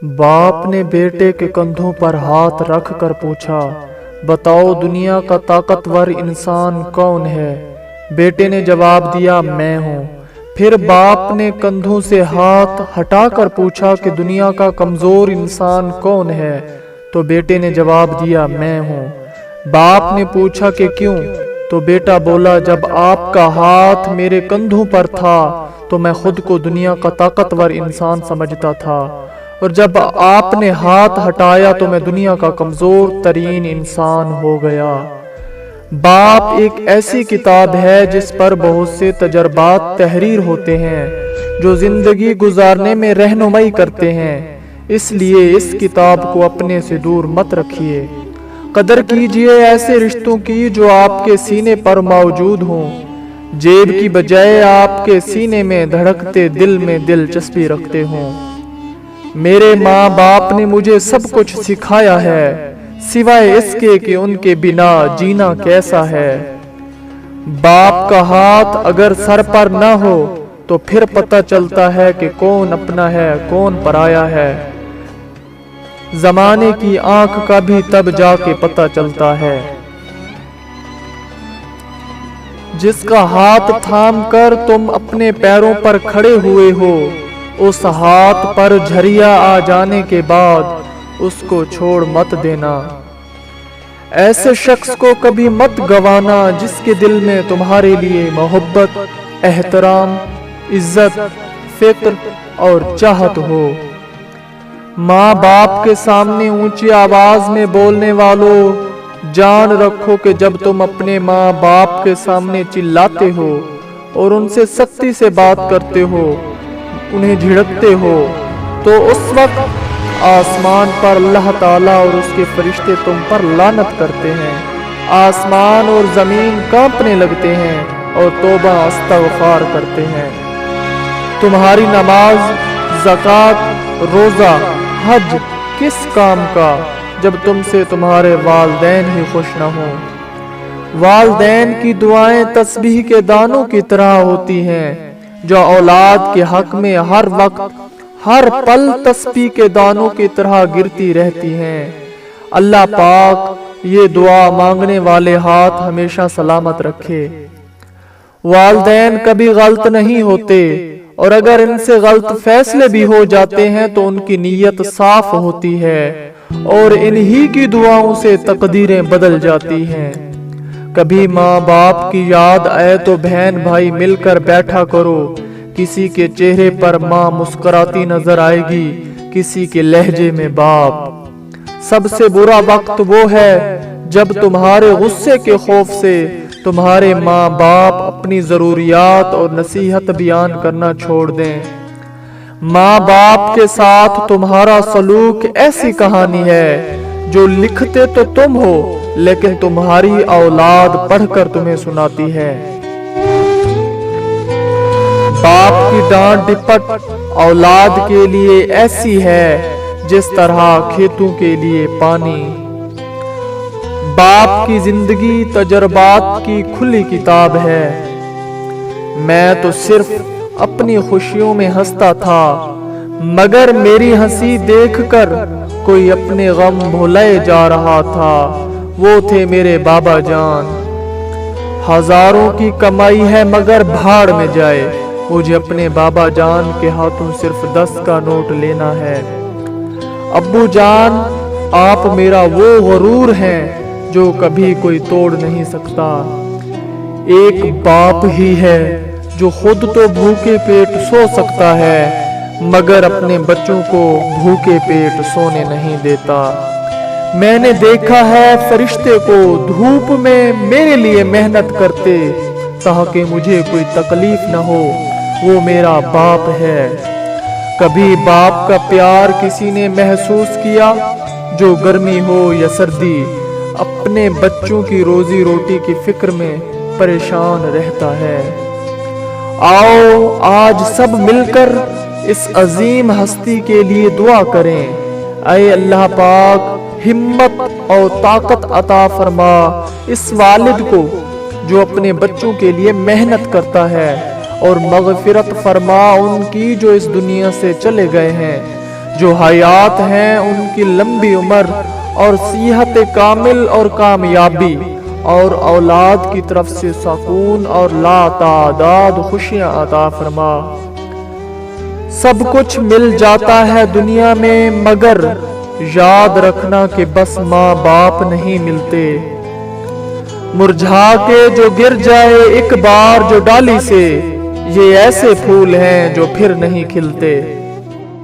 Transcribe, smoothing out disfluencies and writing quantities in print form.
باپ نے بیٹے کے کندھوں پر ہاتھ رکھ کر پوچھا، بتاؤ دنیا کا طاقتور انسان کون ہے؟ بیٹے نے جواب دیا، میں ہوں۔ پھر باپ نے کندھوں سے ہاتھ ہٹا کر پوچھا کہ دنیا کا کمزور انسان کون ہے؟ تو بیٹے نے جواب دیا، میں ہوں۔ باپ نے پوچھا کہ کیوں؟ تو بیٹا بولا، جب آپ کا ہاتھ میرے کندھوں پر تھا تو میں خود کو دنیا کا طاقتور انسان سمجھتا تھا، اور جب آپ نے ہاتھ ہٹایا تو میں دنیا کا کمزور ترین انسان ہو گیا۔ باپ ایک ایسی کتاب ہے جس پر بہت سے تجربات تحریر ہوتے ہیں جو زندگی گزارنے میں رہنمائی کرتے ہیں، اس لیے اس کتاب کو اپنے سے دور مت رکھیے۔ قدر کیجئے ایسے رشتوں کی جو آپ کے سینے پر موجود ہوں، جیب کی بجائے آپ کے سینے میں دھڑکتے دل میں دلچسپی رکھتے ہوں۔ میرے ماں باپ نے مجھے سب کچھ سکھایا ہے، سوائے اس کے کہ ان کے بنا جینا کیسا ہے۔ باپ کا ہاتھ اگر سر پر نہ ہو تو پھر پتہ چلتا ہے کہ کون اپنا ہے کون پرایا ہے۔ زمانے کی آنکھ کا بھی تب جا کے پتہ چلتا ہے۔ جس کا ہاتھ تھام کر تم اپنے پیروں پر کھڑے ہوئے ہو، اس ہاتھ پر جھریا آ جانے کے بعد اس کو چھوڑ مت دینا۔ ایسے شخص کو کبھی مت گوانا جس کے دل میں تمہارے لیے محبت، احترام، عزت، فکر اور چاہت ہو۔ ماں باپ کے سامنے اونچی آواز میں بولنے والوں، جان رکھو کہ جب تم اپنے ماں باپ کے سامنے چلاتے ہو اور ان سے سختی سے بات کرتے ہو، انہیں جھڑکتے ہو، تو اس وقت آسمان پر اللہ تعالیٰ اور اس کے فرشتے تم پر لعنت کرتے ہیں۔ آسمان اور زمین کانپنے لگتے ہیں اور توبہ استغفار کرتے ہیں۔ تمہاری نماز، زکوٰۃ، روزہ، حج کس کام کا جب تم سے تمہارے والدین ہی خوش نہ ہوں؟ والدین کی دعائیں تسبیح کے دانوں کی طرح ہوتی ہیں جو اولاد کے حق میں ہر وقت ہر پل تسبیح کے دانوں کی طرح گرتی رہتی ہیں۔ اللہ پاک یہ دعا مانگنے والے ہاتھ ہمیشہ سلامت رکھے۔ والدین کبھی غلط نہیں ہوتے، اور اگر ان سے غلط فیصلے بھی ہو جاتے ہیں تو ان کی نیت صاف ہوتی ہے اور انہی کی دعاؤں سے تقدیریں بدل جاتی ہیں۔ کبھی ماں باپ کی یاد آئے تو بہن بھائی مل کر بیٹھا کرو۔ کسی کے چہرے پر ماں مسکراتی نظر آئے گی، کسی کے لہجے میں باپ۔ سب سے برا وقت وہ ہے جب تمہارے غصے کے خوف سے تمہارے ماں باپ اپنی ضروریات اور نصیحت بیان کرنا چھوڑ دیں۔ ماں باپ کے ساتھ تمہارا سلوک ایسی کہانی ہے جو لکھتے تو تم ہو لیکن تمہاری اولاد پڑھ کر تمہیں سناتی ہے۔ باپ کی ڈانٹ ڈپٹ اولاد کے لیے ایسی ہے جس طرح کھیتوں کے لیے پانی۔ باپ کی زندگی تجربات کی کھلی کتاب ہے۔ میں تو صرف اپنی خوشیوں میں ہنستا تھا، مگر میری ہنسی دیکھ کر کوئی اپنے غم بھولائے جا رہا تھا، وہ تھے میرے بابا جان۔ ہزاروں کی کمائی ہے مگر بھاڑ میں جائے، مجھے اپنے بابا جان کے ہاتھوں صرف 10 کا نوٹ لینا ہے۔ ابو جان، آپ میرا وہ غرور ہیں جو کبھی کوئی توڑ نہیں سکتا۔ ایک باپ ہی ہے جو خود تو بھوکے پیٹ سو سکتا ہے مگر اپنے بچوں کو بھوکے پیٹ سونے نہیں دیتا۔ میں نے دیکھا ہے فرشتے کو دھوپ میں میرے لیے محنت کرتے تاکہ مجھے کوئی تکلیف نہ ہو، وہ میرا باپ ہے۔ کبھی باپ کا پیار کسی نے محسوس کیا؟ جو گرمی ہو یا سردی اپنے بچوں کی روزی روٹی کی فکر میں پریشان رہتا ہے۔ آؤ آج سب مل کر اس عظیم ہستی کے لیے دعا کریں۔ اے اللہ پاک، ہمت اور طاقت عطا فرما اس والد کو جو اپنے بچوں کے لیے محنت کرتا ہے، اور مغفرت فرما ان کی جو اس دنیا سے چلے گئے ہیں۔ جو حیات ہیں ان کی لمبی عمر اور صحت کامل اور کامیابی اور اولاد کی طرف سے سکون اور لا تعداد خوشیاں عطا فرما۔ سب کچھ مل جاتا ہے دنیا میں مگر یاد رکھنا کہ بس ماں باپ نہیں ملتے۔ مرجھا کے جو گر جائے ایک بار جو ڈالی سے، یہ ایسے پھول ہیں جو پھر نہیں کھلتے۔